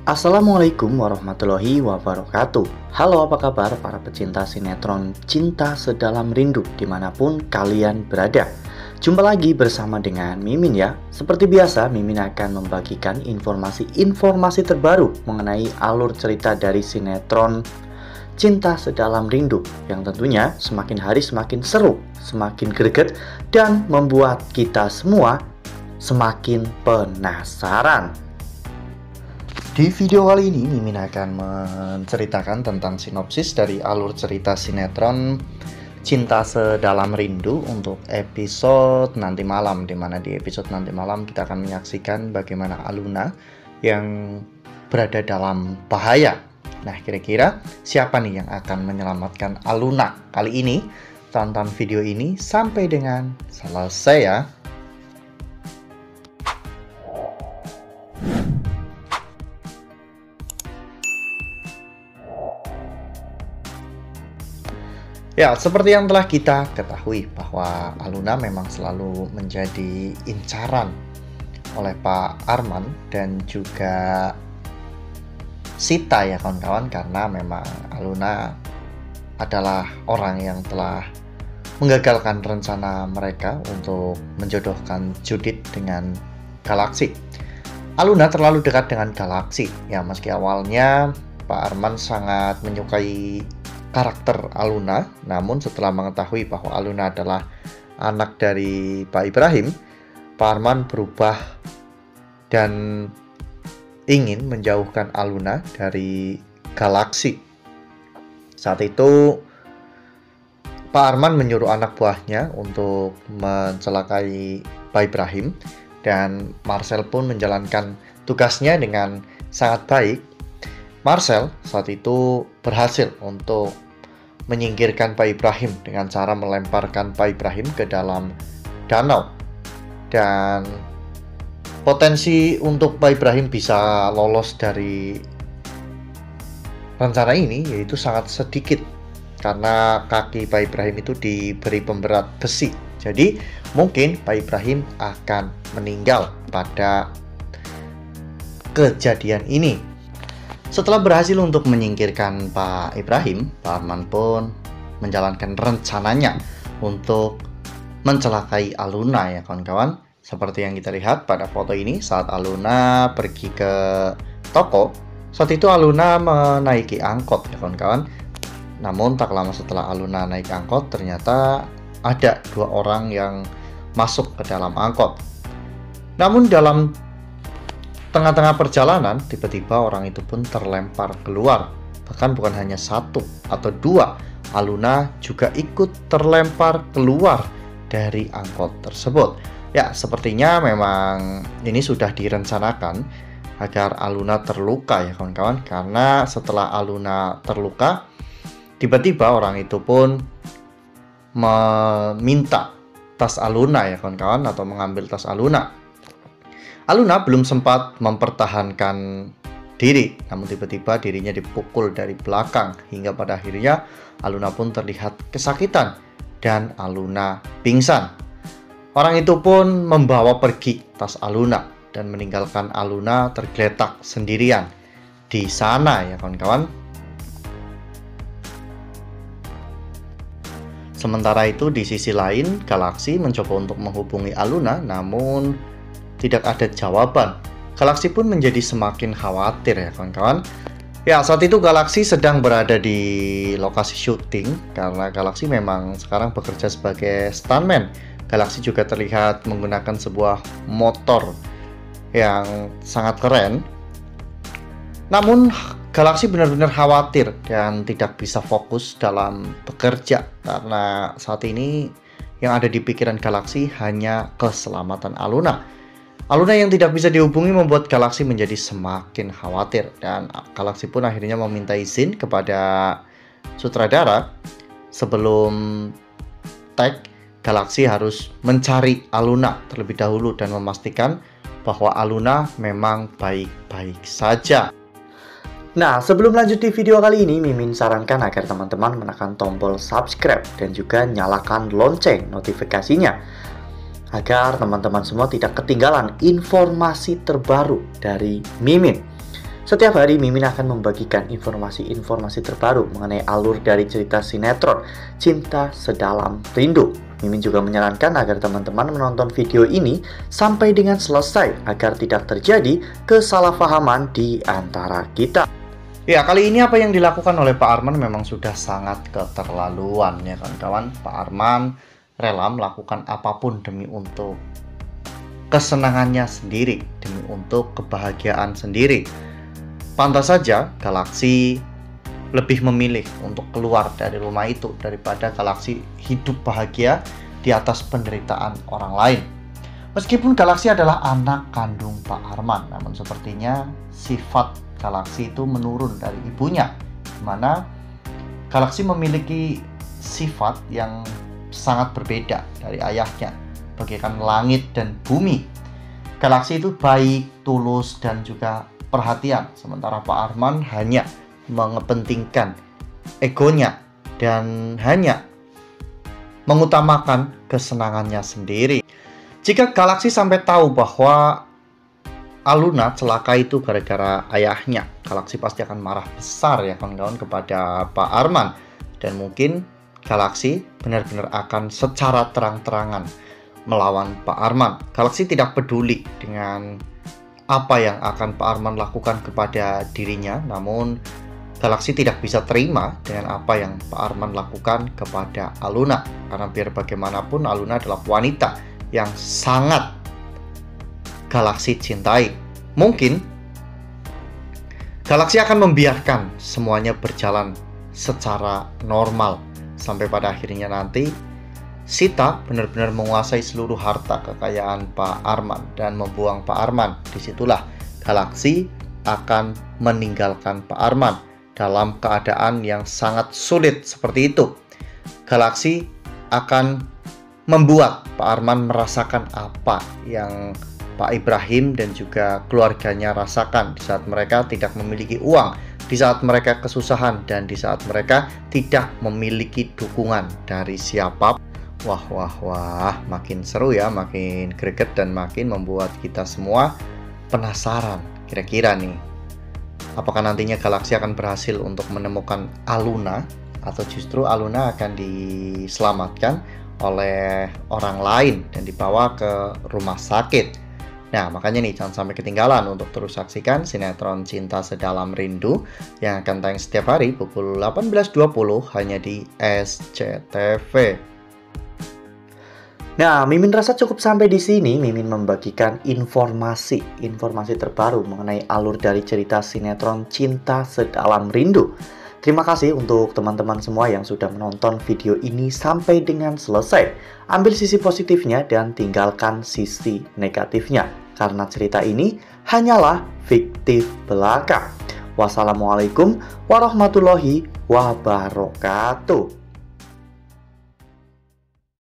Assalamualaikum warahmatullahi wabarakatuh. Halo, apa kabar para pecinta sinetron Cinta Sedalam Rindu dimanapun kalian berada. Jumpa lagi bersama dengan Mimin ya. Seperti biasa, Mimin akan membagikan informasi terbaru mengenai alur cerita dari sinetron Cinta Sedalam Rindu, yang tentunya semakin hari semakin seru, semakin greget, dan membuat kita semua semakin penasaran. Di video kali ini, Mimin akan menceritakan tentang sinopsis dari alur cerita sinetron Cinta Sedalam Rindu untuk episode nanti malam, dimana di episode nanti malam kita akan menyaksikan bagaimana Aluna yang berada dalam bahaya. Nah, kira-kira siapa nih yang akan menyelamatkan Aluna kali ini? Tonton video ini sampai dengan selesai ya. Ya, seperti yang telah kita ketahui bahwa Aluna memang selalu menjadi incaran oleh Pak Arman dan juga Sita ya kawan-kawan, karena memang Aluna adalah orang yang telah menggagalkan rencana mereka untuk menjodohkan Judit dengan Galaksi. Aluna terlalu dekat dengan Galaksi ya, meski awalnya Pak Arman sangat menyukai karakter Aluna, namun setelah mengetahui bahwa Aluna adalah anak dari Pak Ibrahim, Pak Arman berubah dan ingin menjauhkan Aluna dari Galaksi. Saat itu Pak Arman menyuruh anak buahnya untuk mencelakai Pak Ibrahim, dan Marcel pun menjalankan tugasnya dengan sangat baik. Marcel saat itu berhasil untuk menyingkirkan Pak Ibrahim dengan cara melemparkan Pak Ibrahim ke dalam danau, dan potensi untuk Pak Ibrahim bisa lolos dari rencana ini yaitu sangat sedikit, karena kaki Pak Ibrahim itu diberi pemberat besi. Jadi mungkin Pak Ibrahim akan meninggal pada kejadian ini. Setelah berhasil untuk menyingkirkan Pak Ibrahim, Pak Arman pun menjalankan rencananya untuk mencelakai Aluna ya kawan-kawan. Seperti yang kita lihat pada foto ini, saat Aluna pergi ke toko, saat itu Aluna menaiki angkot ya kawan-kawan. Namun tak lama setelah Aluna naik angkot, ternyata ada dua orang yang masuk ke dalam angkot. Namun dalam tengah-tengah perjalanan, tiba-tiba orang itu pun terlempar keluar. Bahkan bukan hanya satu atau dua, Aluna juga ikut terlempar keluar dari angkot tersebut. Ya, sepertinya memang ini sudah direncanakan agar Aluna terluka ya kawan-kawan. Karena setelah Aluna terluka, tiba-tiba orang itu pun meminta tas Aluna ya kawan-kawan, atau mengambil tas Aluna. Aluna belum sempat mempertahankan diri, namun tiba-tiba dirinya dipukul dari belakang, hingga pada akhirnya Aluna pun terlihat kesakitan dan Aluna pingsan. Orang itu pun membawa pergi tas Aluna dan meninggalkan Aluna tergeletak sendirian di sana ya kawan-kawan. Sementara itu di sisi lain, Galaksi mencoba untuk menghubungi Aluna, namun tidak ada jawaban. Galaksi pun menjadi semakin khawatir ya kawan-kawan. Ya, saat itu Galaksi sedang berada di lokasi syuting, karena Galaksi memang sekarang bekerja sebagai stuntman. Galaksi juga terlihat menggunakan sebuah motor yang sangat keren. Namun Galaksi benar-benar khawatir dan tidak bisa fokus dalam bekerja, karena saat ini yang ada di pikiran Galaksi hanya keselamatan Aluna. Aluna yang tidak bisa dihubungi membuat Galaksi menjadi semakin khawatir, dan Galaksi pun akhirnya meminta izin kepada sutradara. Sebelum tag, Galaksi harus mencari Aluna terlebih dahulu dan memastikan bahwa Aluna memang baik-baik saja. Nah, sebelum lanjut di video kali ini, Mimin sarankan agar teman-teman menekan tombol subscribe dan juga nyalakan lonceng notifikasinya, agar teman-teman semua tidak ketinggalan informasi terbaru dari Mimin. Setiap hari Mimin akan membagikan informasi-informasi terbaru mengenai alur dari cerita sinetron Cinta Sedalam Rindu. Mimin juga menyarankan agar teman-teman menonton video ini sampai dengan selesai agar tidak terjadi kesalahpahaman di antara kita. Ya, kali ini apa yang dilakukan oleh Pak Arman memang sudah sangat keterlaluan ya kawan-kawan. Pak Arman rela melakukan apapun demi untuk kesenangannya sendiri, demi untuk kebahagiaan sendiri. Pantas saja Galaksi lebih memilih untuk keluar dari rumah itu daripada Galaksi hidup bahagia di atas penderitaan orang lain. Meskipun Galaksi adalah anak kandung Pak Arman, namun sepertinya sifat Galaksi itu menurun dari ibunya, di mana Galaksi memiliki sifat yang sangat berbeda dari ayahnya, bagaikan langit dan bumi. Galaksi itu baik, tulus, dan juga perhatian, sementara Pak Arman hanya mengepentingkan egonya dan hanya mengutamakan kesenangannya sendiri. Jika Galaksi sampai tahu bahwa Aluna celaka itu gara-gara ayahnya, Galaksi pasti akan marah besar ya kawan-kawan kepada Pak Arman, dan mungkin Galaksi benar-benar akan secara terang-terangan melawan Pak Arman. Galaksi tidak peduli dengan apa yang akan Pak Arman lakukan kepada dirinya, namun Galaksi tidak bisa terima dengan apa yang Pak Arman lakukan kepada Aluna, karena biar bagaimanapun Aluna adalah wanita yang sangat Galaksi cintai. Mungkin Galaksi akan membiarkan semuanya berjalan secara normal sampai pada akhirnya nanti Sita benar-benar menguasai seluruh harta kekayaan Pak Arman dan membuang Pak Arman. Disitulah Galaksi akan meninggalkan Pak Arman dalam keadaan yang sangat sulit seperti itu. Galaksi akan membuat Pak Arman merasakan apa yang Pak Ibrahim dan juga keluarganya rasakan di saat mereka tidak memiliki uang, di saat mereka kesusahan, dan di saat mereka tidak memiliki dukungan dari siapapun. Wah, makin seru ya, makin greget dan makin membuat kita semua penasaran. Kira-kira nih, apakah nantinya Galaksi akan berhasil untuk menemukan Aluna, atau justru Aluna akan diselamatkan oleh orang lain dan dibawa ke rumah sakit. Nah, makanya nih jangan sampai ketinggalan untuk terus saksikan sinetron Cinta Sedalam Rindu yang akan tayang setiap hari pukul 18.20 hanya di SCTV. Nah, Mimin rasa cukup sampai di sini. Mimin membagikan informasi terbaru mengenai alur dari cerita sinetron Cinta Sedalam Rindu. Terima kasih untuk teman-teman semua yang sudah menonton video ini sampai dengan selesai. Ambil sisi positifnya dan tinggalkan sisi negatifnya, karena cerita ini hanyalah fiktif belaka. Wassalamualaikum warahmatullahi wabarakatuh.